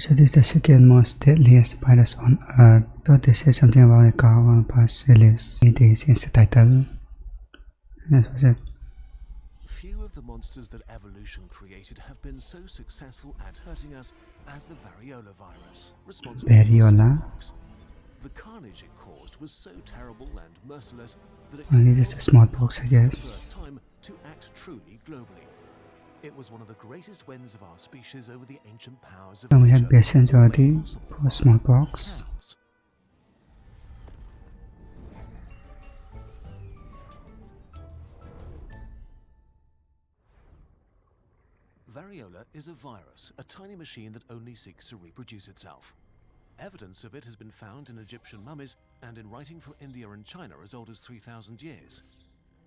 So this is the second most deadliest virus on Earth. So this is something about a car on past release. It is in the title. That was it. Few of the monsters that evolution created have been so successful at hurting us as the variola virus, responsible for smallpox. The carnage it caused was so terrible and merciless that it only just a smallpox, I guess. For the first time to act truly globally. It was one of the greatest wins of our species over the ancient powers of and we had patients already for smallpox. Variola is a virus, a tiny machine that only seeks to reproduce itself. Evidence of it has been found in Egyptian mummies and in writing from India and China as old as 3,000 years.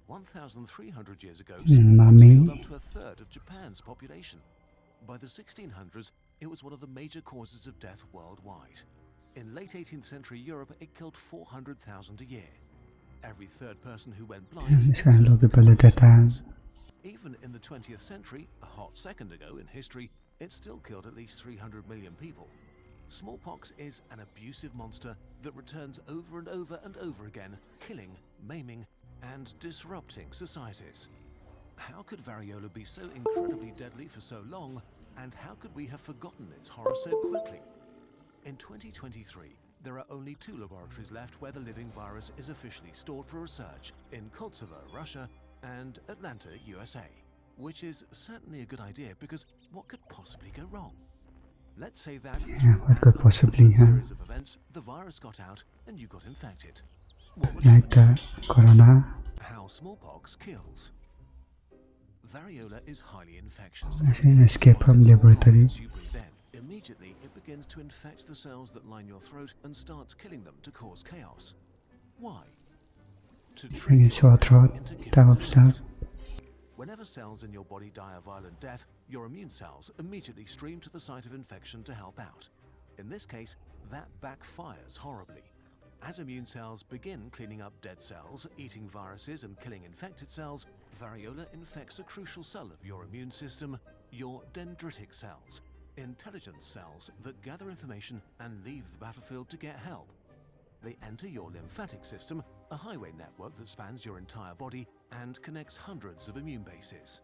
1,300 years ago, smallpox killed up to a third of Japan's population. By the 1600s, it was one of the major causes of death worldwide. In late 18th century Europe, it killed 400,000 a year. Every third person who went blind. Even in the 20th century, a hot second ago in history, it still killed at least 300 million people. Smallpox is an abusive monster that returns over and over and over again, killing, maiming, and disrupting societies. How could variola be so incredibly deadly for so long, and how could we have forgotten its horror so quickly? In 2023, there are only 2 laboratories left where the living virus is officially stored for research, in Kosovo, Russia, and Atlanta, USA. Which is certainly a good idea, because what could possibly go wrong? Let's say that what could possibly series of events, the virus got out and you got infected. Like the corona. How smallpox kills. Variola is highly infectious. Escape from laboratory. Immediately it begins to infect the cells that line your throat and starts killing them to cause chaos. Why? To trigger sore throat type of stuff. Whenever cells in your body die a violent death, your immune cells immediately stream to the site of infection to help out. In this case, that backfires horribly. As immune cells begin cleaning up dead cells, eating viruses and killing infected cells, variola infects a crucial cell of your immune system, your dendritic cells, intelligence cells that gather information and leave the battlefield to get help. They enter your lymphatic system, a highway network that spans your entire body and connects hundreds of immune bases.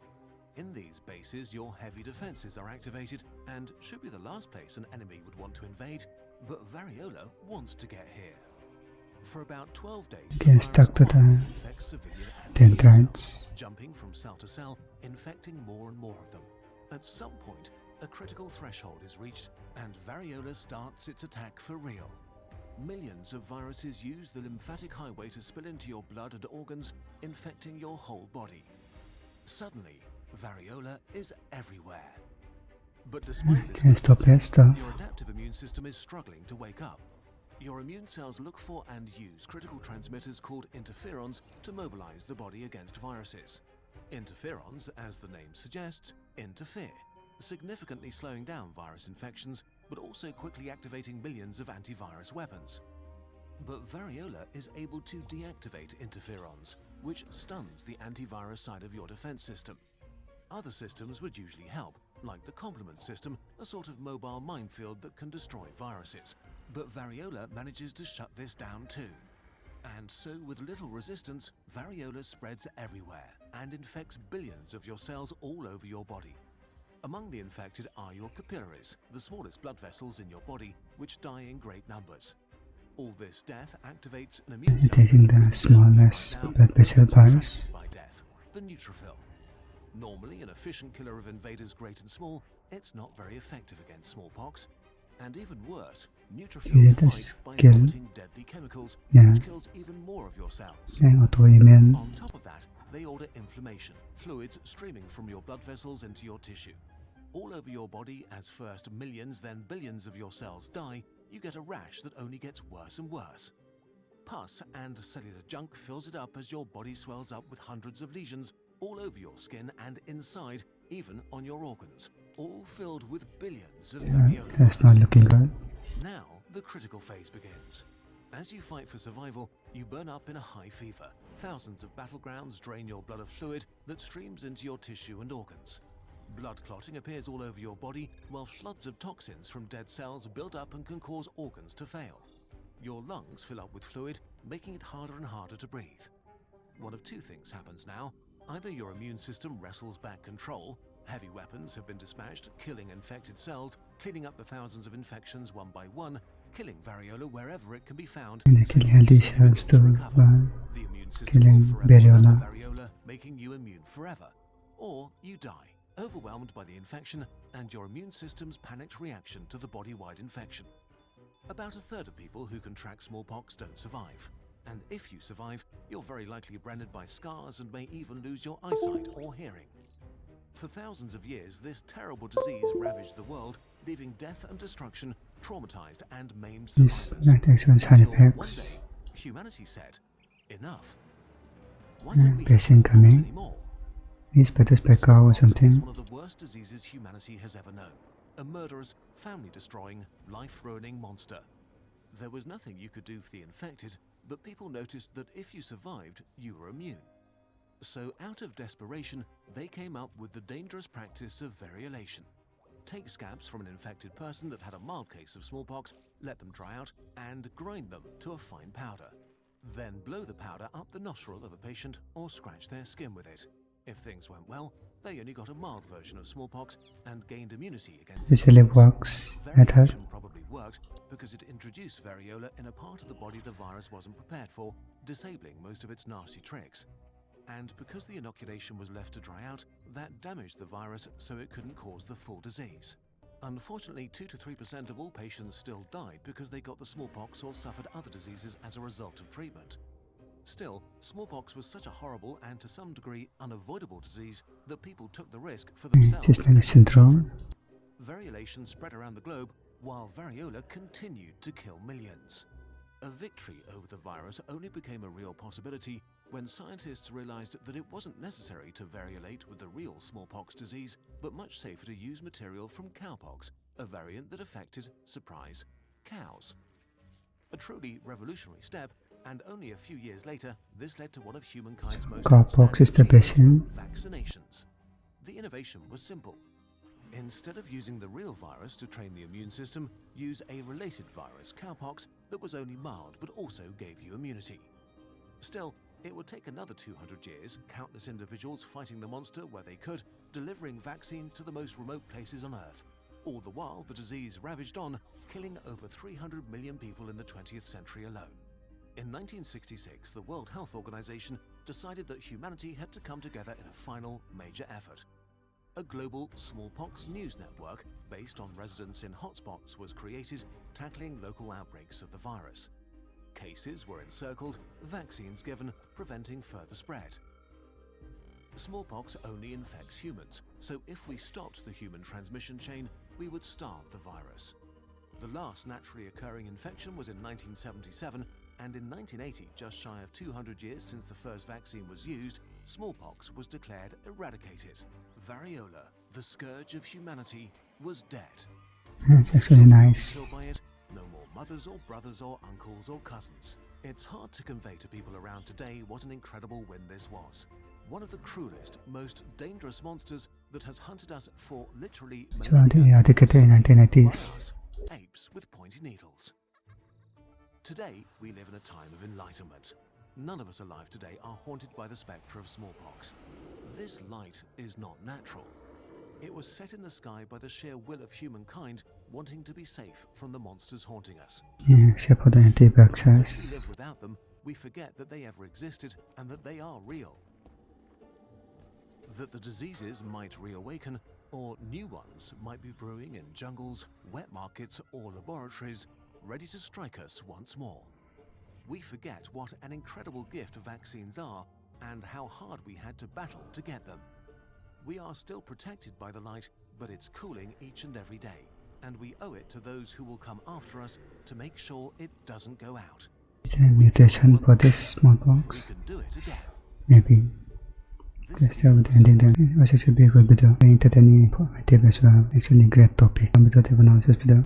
In these bases, your heavy defenses are activated and should be the last place an enemy would want to invade, but variola wants to get here. For about 12 days, get stuck to the dendrites, jumping from cell to cell, infecting more and more of them. At some point, a critical threshold is reached and variola starts its attack for real. Millions of viruses use the lymphatic highway to spill into your blood and organs, infecting your whole body. Suddenly, variola is everywhere. But despite this, your adaptive immune system is struggling to wake up. Your immune cells look for and use critical transmitters called interferons to mobilize the body against viruses. Interferons, as the name suggests, interfere, significantly slowing down virus infections, but also quickly activating millions of antivirus weapons. But variola is able to deactivate interferons, which stuns the antivirus side of your defense system. Other systems would usually help, like the complement system, a sort of mobile minefield that can destroy viruses. But variola manages to shut this down too. And so, with little resistance, variola spreads everywhere and infects billions of your cells all over your body. Among the infected are your capillaries, the smallest blood vessels in your body, which die in great numbers. All this death activates an immune cell taking the smallest blood vessel virus by death, the neutrophil. Normally an efficient killer of invaders great and small, it's not very effective against smallpox. And even worse, neutrophils fight by vomiting deadly chemicals, which kills even more of your cells. On top of that, they order inflammation, fluids streaming from your blood vessels into your tissue. All over your body, as first millions, then billions of your cells die, you get a rash that only gets worse and worse. Pus and cellular junk fills it up as your body swells up with hundreds of lesions all over your skin and inside, even on your organs, all filled with billions of variola. That's not looking good. Now, the critical phase begins. As you fight for survival, you burn up in a high fever. Thousands of battlegrounds drain your blood of fluid that streams into your tissue and organs. Blood clotting appears all over your body, while floods of toxins from dead cells build up and can cause organs to fail. Your lungs fill up with fluid, making it harder and harder to breathe. One of two things happens now. Either your immune system wrestles back control, heavy weapons have been dispatched, killing infected cells, cleaning up the thousands of infections one by one, killing variola wherever it can be found, And they kill healthy cells to the immune system killing will forever variola. variola, making you immune forever. Or you die, overwhelmed by the infection and your immune system's panicked reaction to the body-wide infection. About a third of people who contract smallpox don't survive. And if you survive, you're very likely branded by scars and may even lose your eyesight or hearing. For thousands of years, this terrible disease ravaged the world, leaving death and destruction, traumatized and maimed This survivors. infection side Until one effects. day, humanity said, enough. Why don't we have Patient smallpox coming. anymore? Is better spec or Smallpox is something. one of the worst diseases humanity has ever known. A murderous, family-destroying, life-ruining monster. There was nothing you could do for the infected, but people noticed that if you survived, you were immune. So out of desperation, they came up with the dangerous practice of variolation. Take scabs from an infected person that had a mild case of smallpox, let them dry out, and grind them to a fine powder. Then blow the powder up the nostril of a patient or scratch their skin with it. If things went well, they only got a mild version of smallpox and gained immunity against This really disease. works method. Variolation probably worked because it introduced variola in a part of the body the virus wasn't prepared for, disabling most of its nasty tricks. And because the inoculation was left to dry out, that damaged the virus so it couldn't cause the full disease. Unfortunately, 2 to 3% of all patients still died because they got the smallpox or suffered other diseases as a result of treatment. Still, smallpox was such a horrible and to some degree unavoidable disease that people took the risk for themselves and Systemic their syndrome. children. Variolation spread around the globe while variola continued to kill millions. A victory over the virus only became a real possibility when scientists realized that it wasn't necessary to variolate with the real smallpox disease, but much safer to use material from cowpox, a variant that affected, surprise, cows. A truly revolutionary step, and only a few years later, this led to one of humankind's most Cowpox is the outstanding best achievements, thing. vaccinations. The innovation was simple. Instead of using the real virus to train the immune system, use a related virus, cowpox, that was only mild but also gave you immunity. Still, it would take another 200 years, countless individuals fighting the monster where they could, delivering vaccines to the most remote places on Earth. All the while, the disease ravaged on, killing over 300 million people in the 20th century alone. In 1966, the World Health Organization decided that humanity had to come together in a final major effort. A global smallpox news network based on residents in hotspots was created, tackling local outbreaks of the virus. Cases were encircled, vaccines given, preventing further spread. Smallpox only infects humans, so if we stopped the human transmission chain, we would starve the virus. The last naturally occurring infection was in 1977, and in 1980, just shy of 200 years since the first vaccine was used, smallpox was declared eradicated. Variola, the scourge of humanity, was dead. It's actually nice. Killed by it, no more mothers or brothers or uncles or cousins. It's hard to convey to people around today what an incredible win this was. One of the cruelest, most dangerous monsters that has hunted us for literally So millennia. they eradicated in 1980s. Us, apes with pointy needles. Today, we live in a time of enlightenment. None of us alive today are haunted by the spectre of smallpox. This light is not natural. It was set in the sky by the sheer will of humankind wanting to be safe from the monsters haunting us. Yeah, except for the When anti-vaxxers. we live without them, we forget that they ever existed and that they are real. That the diseases might reawaken, or new ones might be brewing in jungles, wet markets, or laboratories, ready to strike us once more. We forget what an incredible gift vaccines are and how hard we had to battle to get them. We are still protected by the light, but it's cooling each and every day, and we owe it to those who will come after us to make sure it doesn't go out. Is there a mutation for this We smallpox? can do it again. Maybe. This Let's start with the ending then. It was actually a good video. Very entertaining, informative as well. Actually great topic. Video for now, video.